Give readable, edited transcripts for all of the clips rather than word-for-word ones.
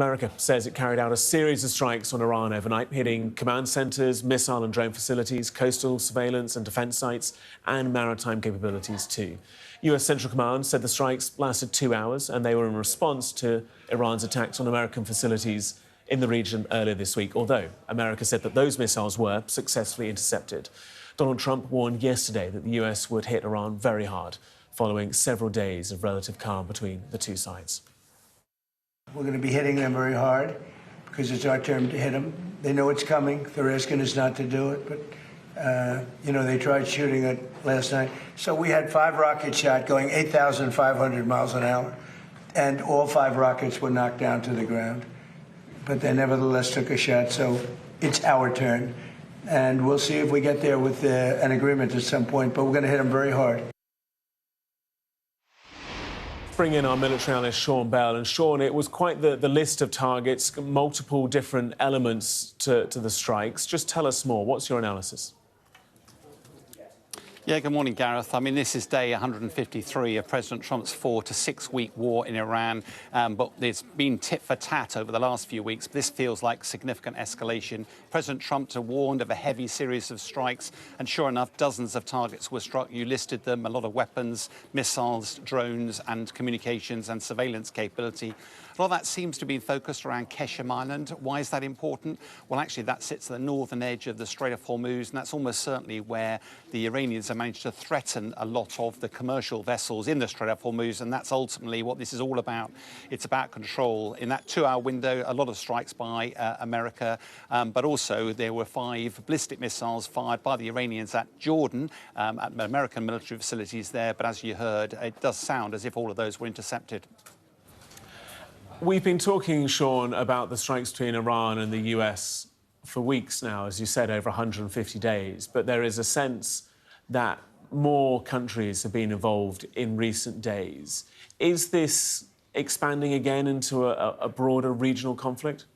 America says it carried out a series of strikes on Iran overnight, hitting command centres, missile and drone facilities, coastal surveillance and defence sites, and maritime capabilities too. US Central Command said the strikes lasted 2 hours and they were in response to Iran's attacks on American facilities in the region earlier this week, although America said that those missiles were successfully intercepted. Donald Trump warned yesterday that the US would hit Iran very hard, following several days of relative calm between the two sides. We're going to be hitting them very hard because it's our turn to hit them. They know it's coming. They're asking us not to do it, but, they tried shooting it last night. So we had 5 rockets shot going 8,500 miles an hour, and all 5 rockets were knocked down to the ground. But they nevertheless took a shot, so it's our turn. And we'll see if we get there with an agreement at some point, but we're going to hit them very hard. Bring in our military analyst, Sean Bell. And Sean, it was quite the list of targets, multiple different elements to the strikes. Just tell us more. What's your analysis? Yeah, good morning, Gareth. I mean, this is day 153 of President Trump's 4 to 6 week war in Iran. But it's been tit for tat over the last few weeks. This feels like significant escalation. President Trump warned of a heavy series of strikes. And sure enough, dozens of targets were struck. You listed them, a lot of weapons, missiles, drones and communications and surveillance capability. A lot of that seems to be focused around Keshem Island. Why is that important? Well, actually, that sits at the northern edge of the Strait of Hormuz, and that's almost certainly where the Iranians have managed to threaten a lot of the commercial vessels in the Strait of Hormuz, and that's ultimately what this is all about. It's about control. In that 2-hour window, a lot of strikes by America, but also there were 5 ballistic missiles fired by the Iranians at Jordan, at American military facilities there, but as you heard, it does sound as if all of those were intercepted. We've been talking, Sean, about the strikes between Iran and the US for weeks now, as you said, over 150 days. But there is a sense that more countries have been involved in recent days. Is this expanding again into a broader regional conflict?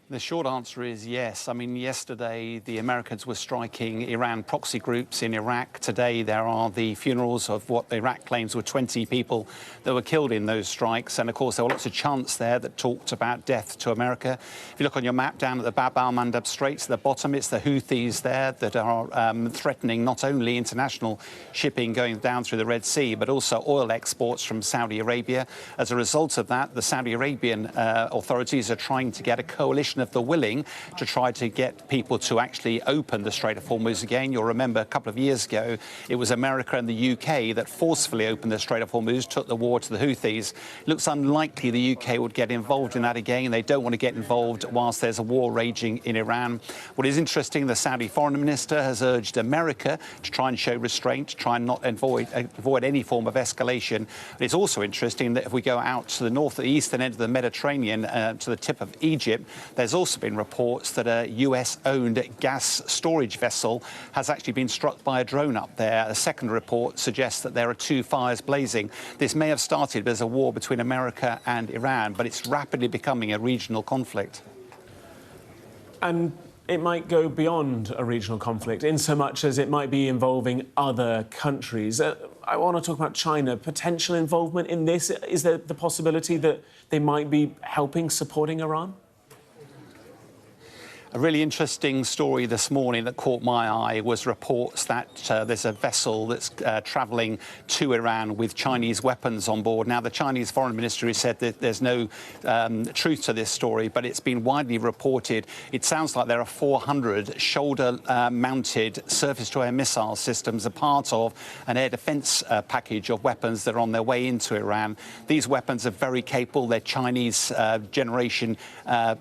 The short answer is yes. I mean, yesterday the Americans were striking Iran proxy groups in Iraq. Today there are the funerals of what Iraq claims were 20 people that were killed in those strikes. And of course, there were lots of chants there that talked about death to America. If you look on your map down at the Bab al-Mandab Straits, at the bottom, it's the Houthis there that are threatening not only international shipping going down through the Red Sea, but also oil exports from Saudi Arabia. As a result of that, the Saudi Arabian authorities are trying to get a coalition of the willing to try to get people to actually open the Strait of Hormuz again. You'll remember a couple of years ago, it was America and the UK that forcefully opened the Strait of Hormuz, took the war to the Houthis. It looks unlikely the UK would get involved in that again. They don't want to get involved whilst there's a war raging in Iran. What is interesting, the Saudi foreign minister has urged America to try and show restraint, to try and not avoid any form of escalation. But it's also interesting that if we go out to the north, the eastern end of the Mediterranean, to the tip of Egypt, there's also been reports that a US-owned gas storage vessel has actually been struck by a drone up there. A second report suggests that there are 2 fires blazing. This may have started as a war between America and Iran, but it's rapidly becoming a regional conflict. And it might go beyond a regional conflict, in so much as it might be involving other countries. I want to talk about China. Potential involvement in this? Is there the possibility that they might be helping, supporting Iran? A really interesting story this morning that caught my eye was reports that there's a vessel that's travelling to Iran with Chinese weapons on board. Now, the Chinese foreign ministry said that there's no truth to this story, but it's been widely reported. It sounds like there are 400 shoulder-mounted surface-to-air missile systems, a part of an air defence package of weapons that are on their way into Iran. These weapons are very capable. They're Chinese generation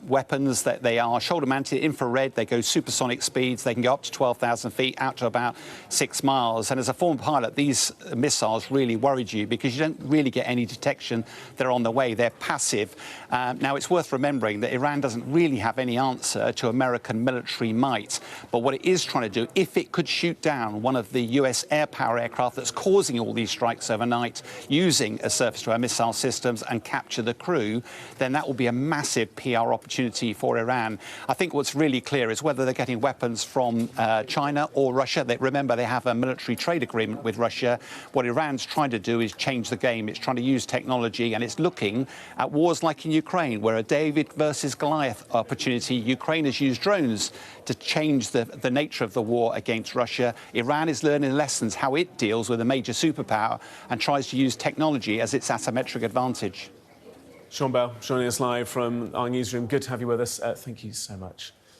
weapons. That they are shoulder-mounted, infrared, they go supersonic speeds, they can go up to 12,000 feet, out to about 6 miles. And as a former pilot, these missiles really worried you because you don't really get any detection. They're on the way, they're passive. Now, it's worth remembering that Iran doesn't really have any answer to American military might. But what it is trying to do, if it could shoot down one of the US air power aircraft that's causing all these strikes overnight using a surface-to-air missile systems and capture the crew, then that will be a massive PR opportunity for Iran. I think what's what's really clear is whether they're getting weapons from China or Russia. Remember, they have a military trade agreement with Russia. What Iran's trying to do is change the game. It's trying to use technology, and it's looking at wars like in Ukraine, where a David versus Goliath opportunity. Ukraine has used drones to change the nature of the war against Russia. Iran is learning lessons how it deals with a major superpower and tries to use technology as its asymmetric advantage. Sean Bell joining us live from our newsroom. Good to have you with us. Thank you so much.